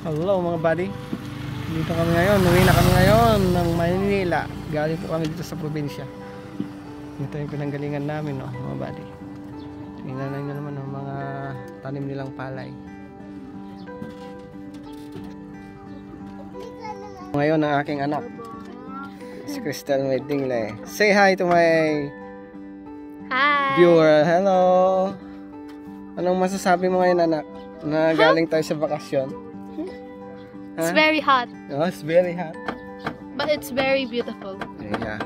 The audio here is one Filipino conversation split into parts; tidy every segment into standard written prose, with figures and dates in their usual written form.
Hello mga buddy. Dito kami ngayon. Uwi na kami ngayon ng Maynila. Galing po kami dito sa probinsya. Ito yung pinanggalingan namin, no, mga buddy. Tingnan nyo naman ang mga tanim nilang palay. Ngayon ang aking anak, si Crystal Medingle. Say hi to my viewer. Hello. Anong masasabi mo ngayon, anak? Na galing tayo sa bakasyon. It's very hot. Oh, it's very hot. But it's very beautiful. Yeah.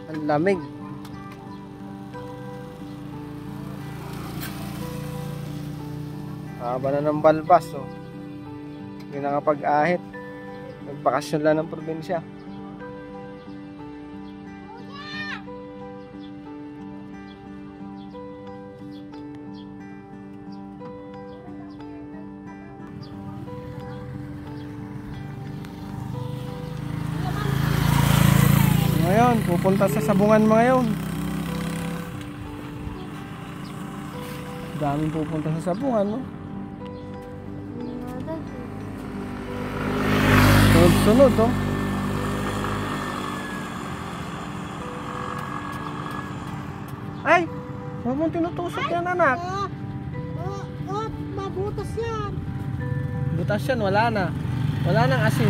Ang lamig. Haba na ng balbas, oh. Hindi nakapag-ahit. Nagbakasyon lang ng probinsya. Ngayon, pupunta sa sabungan mga yun. Daming pupunta sa sabungan, no? Sunod-sunod, oh. Ay! Huwag mong tinutusok yan, anak. Mabutas yan. Butas yan, wala na. Wala nang asin.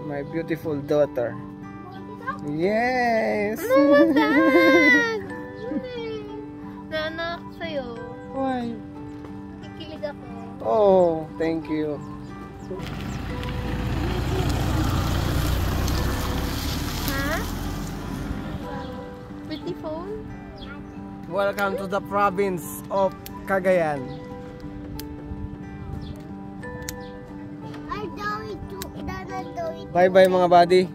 My beautiful daughter. Yes! Ano ba, Dad? Naanak sa'yo. Why? Kikilig ako. Oh, thank you. Ha? Pretty phone? Welcome to the province of Cagayan. Bye bye mga buddy.